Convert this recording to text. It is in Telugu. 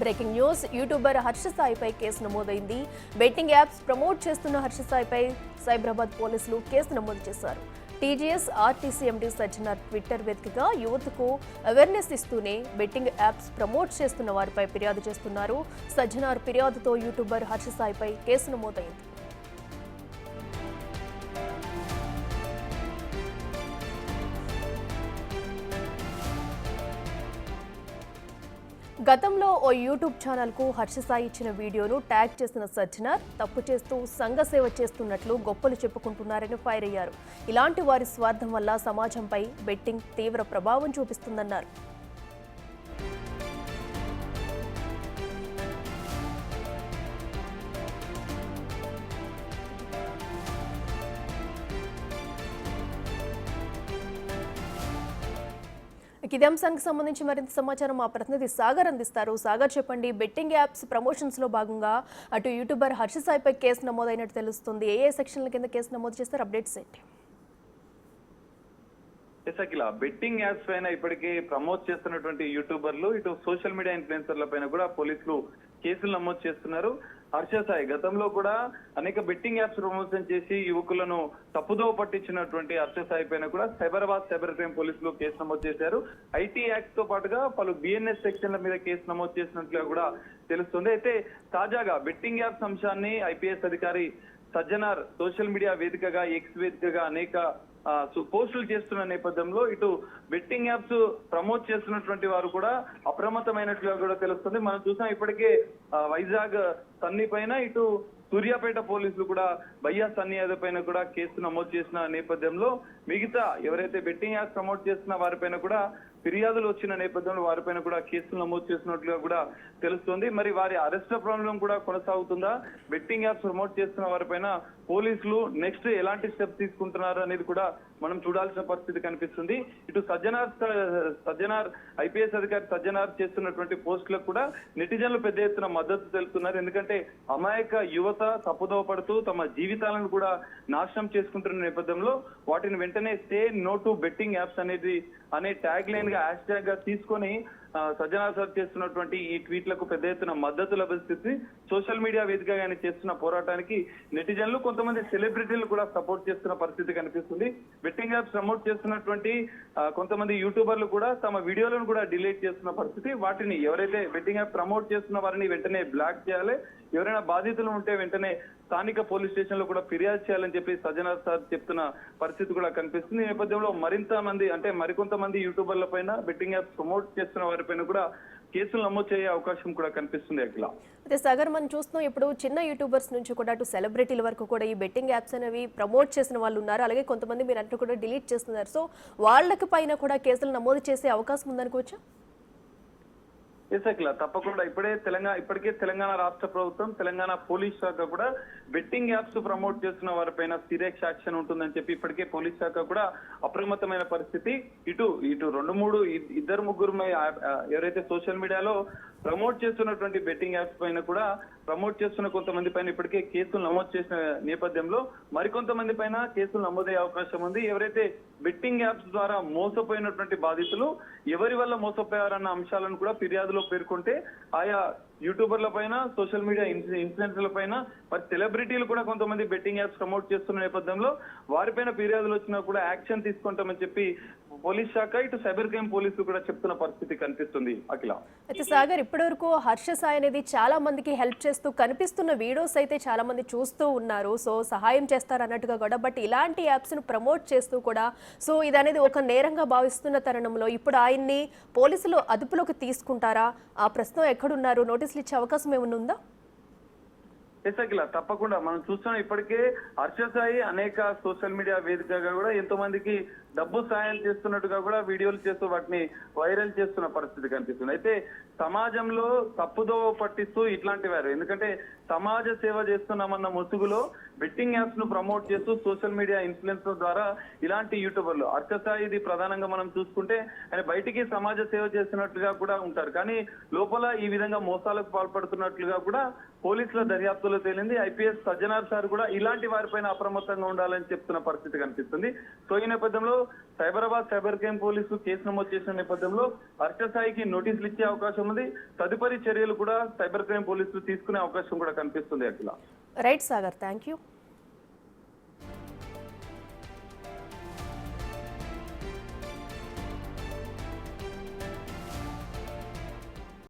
బ్రేకింగ్ న్యూస్ యూట్యూబర్ హర్ష సాయిపై కేసు నమోదైంది. బెట్టింగ్ యాప్స్ ప్రమోట్ చేస్తున్న హర్ష సాయిపై సైబరాబాద్ పోలీసులు కేసు నమోదు చేశారు. TGS RTC MD Sajjanar Twitter వేదికగా యువతకు అవేర్నెస్ ఇస్తూనే బెట్టింగ్ యాప్స్ ప్రమోట్ చేస్తున్న వారిపై ఫిర్యాదు చేస్తున్నారు. సజ్జనార్ ఫిర్యాదుతో యూట్యూబర్ హర్ష సాయిపై కేసు నమోదైంది. గతంలో ఓ యూట్యూబ్ ఛానల్కు హర్ష సాయి ఇచ్చిన వీడియోను ట్యాగ్ చేసిన సజ్జనార్ తప్పు చేస్తూ సంఘ సేవ చేస్తున్నట్లు గొప్పలు చెప్పుకుంటున్నారని ఫైర్ అయ్యారు. ఇలాంటి వారి స్వార్థం వల్ల సమాజంపై బెట్టింగ్ తీవ్ర ప్రభావం చూపిస్తుందన్నారు. ఇదే అంశానికి సంబంధించి మరింత సమాచారం మా ప్రతినిధి సాగర్ అందిస్తారు. సాగర్, చెప్పండి, బెట్టింగ్ యాప్స్ ప్రమోషన్స్ లో భాగంగా అటు యూట్యూబర్ హర్ష సాయిపై కేసు నమోదైనట్టు తెలుస్తుంది. ఏ సెక్షన్ల కింద కేసు నమోదు చేస్తారు? అప్డేట్స్ ఏంటి? బెట్టింగ్ యాప్స్ పైన ఇప్పటికే ప్రమోట్ చేస్తున్నటువంటి యూట్యూబర్లు, ఇటు సోషల్ మీడియా ఇన్ఫ్లుయెన్సర్ల పైన కూడా పోలీసులు కేసులు నమోదు చేస్తున్నారు. హర్ష సాయి గతంలో కూడా అనేక బెట్టింగ్ యాప్స్ ప్రమోషన్ చేసి యువకులను తప్పుదోవ పట్టించినటువంటి హర్ష సాయి పైన కూడా సైబరాబాద్ సైబర్ క్రైమ్ పోలీసులు కేసు నమోదు చేశారు. ఐటీ యాక్ట్ తో పాటుగా పలు బిఎన్ఎస్ సెక్షన్ల మీద కేసు నమోదు చేసినట్లుగా కూడా తెలుస్తుంది. అయితే తాజాగా బెట్టింగ్ యాప్స్ అంశాన్ని ఐపీఎస్ అధికారి సజ్జనార్ సోషల్ మీడియా వేదికగా, ఎక్స్ వేదికగా అనేక పోస్టులు చేస్తున్న నేపథ్యంలో ఇటు బెట్టింగ్ యాప్స్ ప్రమోట్ చేస్తున్నటువంటి వారు కూడా అప్రమత్తమైనట్లుగా కూడా తెలుస్తుంది. మనం చూసాం ఇప్పటికే వైజాగ్ సన్నీ పైన, ఇటు సూర్యాపేట పోలీసులు కూడా భయ్యా సన్నీ యాదవ్ పైన కూడా కేసు నమోదు చేసిన నేపథ్యంలో మిగతా ఎవరైతే బెట్టింగ్ యాప్స్ ప్రమోట్ చేస్తున్న వారిపైన కూడా ఫిర్యాదులు వచ్చిన నేపథ్యంలో వారిపైన కూడా కేసులు నమోదు చేసినట్లుగా కూడా తెలుస్తోంది. మరి వారి అరెస్ట్ ప్రాబ్లం కూడా కొనసాగుతుందా? బెట్టింగ్ యాప్స్ ప్రమోట్ చేస్తున్న వారిపైన పోలీసులు నెక్స్ట్ ఎలాంటి స్టెప్స్ తీసుకుంటున్నారు అనేది కూడా మనం చూడాల్సిన పరిస్థితి కనిపిస్తుంది. ఇటు సజ్జనార్ ఐపీఎస్ అధికారి సజ్జనార్ చేస్తున్నటువంటి పోస్టులకు కూడా నెటిజన్లు పెద్ద ఎత్తున మద్దతు తెలుపుతున్నారు. ఎందుకంటే అమాయక యువత తప్పుదోవ పడుతూ తమ జీవితాలను కూడా నాశనం చేసుకుంటున్న నేపథ్యంలో వాటిని వెంటనే say no to betting apps అనే ట్యాగ్ లైన్ గా హ్యాష్ ట్యాగ్ గా తీసుకొని సజ్జనార్ సార్ చేస్తున్నటువంటి ఈ ట్వీట్లకు పెద్ద ఎత్తున మద్దతు లభిస్తుంది. సోషల్ మీడియా వేదికగా ఆయన చేస్తున్న పోరాటానికి నెటిజన్లు, కొంతమంది సెలబ్రిటీలు కూడా సపోర్ట్ చేస్తున్న పరిస్థితి కనిపిస్తుంది. బెట్టింగ్ యాప్స్ ప్రమోట్ చేస్తున్నటువంటి కొంతమంది యూట్యూబర్లు కూడా తమ వీడియోలను కూడా డిలీట్ చేస్తున్న పరిస్థితి. వాటిని ఎవరైతే బెట్టింగ్ యాప్ ప్రమోట్ చేస్తున్న వారిని వెంటనే బ్లాక్ చేయాలి, ఎవరైనా బాధితులు ఉంటే వెంటనే స్థానిక పోలీస్ స్టేషన్ లో కూడా ఫిర్యాదు చేయాలని చెప్పి సజ్జనార్ సార్ చెప్తున్న పరిస్థితి కూడా కనిపిస్తుంది. ఈ నేపథ్యంలో మరికొంతమంది యూట్యూబర్ల పైన బెట్టింగ్ యాప్స్ ప్రమోట్ చేస్తున్న వారిపైన కూడా కేసులు నమోదు చేసే అవకాశం కూడా కనిపిస్తుంది. అఖిల, అదే సాగర్, మనం చూస్తున్నాం ఇప్పుడు చిన్న యూట్యూబర్స్ నుంచి కూడా అటు సెలబ్రిటీల వరకు కూడా ఈ బెట్టింగ్ యాప్స్ అనేవి ప్రమోట్ చేసిన వాళ్ళు ఉన్నారు. అలాగే కొంతమంది మీరు అంటూ కూడా డిలీట్ చేస్తున్నారు. సో వాళ్ళకి పైన కూడా కేసులు నమోదు చేసే అవకాశం ఉందనుకోవచ్చా? అఖిల, తప్పకుండా. ఇప్పటికే తెలంగాణ రాష్ట్ర ప్రభుత్వం, తెలంగాణ పోలీస్ శాఖ కూడా బెట్టింగ్ యాప్స్ ప్రమోట్ చేస్తున్న వారిపైన సీరియస్ యాక్షన్ ఉంటుందని చెప్పి ఇప్పటికే పోలీస్ శాఖ కూడా అప్రమత్తమైన పరిస్థితి. ఇటు ఇద్దరు ముగ్గురు ఎవరైతే సోషల్ మీడియాలో ప్రమోట్ చేస్తున్నటువంటి బెట్టింగ్ యాప్స్ పైన కూడా ప్రమోట్ చేస్తున్న కొంతమంది పైన ఇప్పటికే కేసులు నమోదు చేసిన నేపథ్యంలో మరికొంతమంది పైన కేసులు నమోదయ్యే అవకాశం ఉంది. ఎవరైతే బెట్టింగ్ యాప్స్ ద్వారా మోసపోయినటువంటి బాధితులు ఎవరి వల్ల మోసపోయారన్న అంశాలను కూడా ఫిర్యాదులో పేర్కొంటే ఆయా యూట్యూబర్ల పైన, సోషల్ మీడియా ఇన్ఫ్లుయెన్సర్ల పైన, మరి సెలబ్రిటీలు కూడా కొంతమంది బెట్టింగ్ యాప్స్ ప్రమోట్ చేస్తున్న నేపథ్యంలో వారిపైన ఫిర్యాదులు వచ్చినా కూడా యాక్షన్ తీసుకుంటామని చెప్పి పోలీస్ శాఖ, ఇటు సైబర్ క్రైమ్ పోలీసులు కూడా చెప్తున్న పరిస్థితి కనిపిస్తుంది. అఖిల, అయితే సాగర్, ఇప్పటివరకు హర్ష సాయి అనేది చాలా మందికి హెల్ప్ చేస్తూ కనిపిస్తున్న వీడియోస్ అయితే చాలా మంది చూస్తూ ఉన్నారు. సో సహాయం చేస్తారు అన్నట్టుగా కూడా, బట్ ఇలాంటి యాప్స్ ను ప్రమోట్ చేస్తూ కూడా సో ఇది అనేది ఒక నేరంగా భావిస్తున్న తరుణంలో ఇప్పుడు ఆయన్ని పోలీసులు అదుపులోకి తీసుకుంటారా? ఆ ప్రస్తుతం ఎక్కడున్నారు? నోటీసులు ఇచ్చే అవకాశం ఏమైనా ఉందా? అఖిల, తప్పకుండా. మనం చూస్తున్నాం ఇప్పటికే హర్ష సాయి అనేక సోషల్ మీడియా వేదికగా కూడా ఎంతో మందికి డబ్బు సాయం చేస్తున్నట్టుగా కూడా వీడియోలు చేస్తూ వాటిని వైరల్ చేస్తున్న పరిస్థితి కనిపిస్తుంది. అయితే సమాజంలో తప్పుదోవ పట్టిస్తూ ఇట్లాంటి వారు, ఎందుకంటే సమాజ సేవ చేస్తున్నామన్న ముసుగులో బెట్టింగ్ యాప్స్ ను ప్రమోట్ చేస్తూ సోషల్ మీడియా ఇన్ఫ్లుయెన్సర్ ద్వారా ఇలాంటి యూట్యూబర్లు, హర్ష సాయిది ప్రధానంగా మనం చూసుకుంటే ఆయన బయటికి సమాజ సేవ చేస్తున్నట్లుగా కూడా ఉంటారు, కానీ లోపల ఈ విధంగా మోసాలకు పాల్పడుతున్నట్లుగా కూడా పోలీసుల దర్యాప్తులో తేలింది. ఐపీఎస్ సజ్జనార్ సార్ కూడా ఇలాంటి వారిపైన అప్రమత్తంగా ఉండాలని చెప్తున్న పరిస్థితి కనిపిస్తుంది. సో ఈ నేపథ్యంలో సైబరాబాద్ సైబర్ క్రైమ్ పోలీసులు కేసు నమోదు చేసిన నేపథ్యంలో హర్ష సాయికి నోటీసులు ఇచ్చే అవకాశం ఉంది. తదుపరి చర్యలు కూడా సైబర్ క్రైమ్ పోలీసులు తీసుకునే అవకాశం కూడా కనిపిస్తుంది. Akhila. Right Sagar, thank you.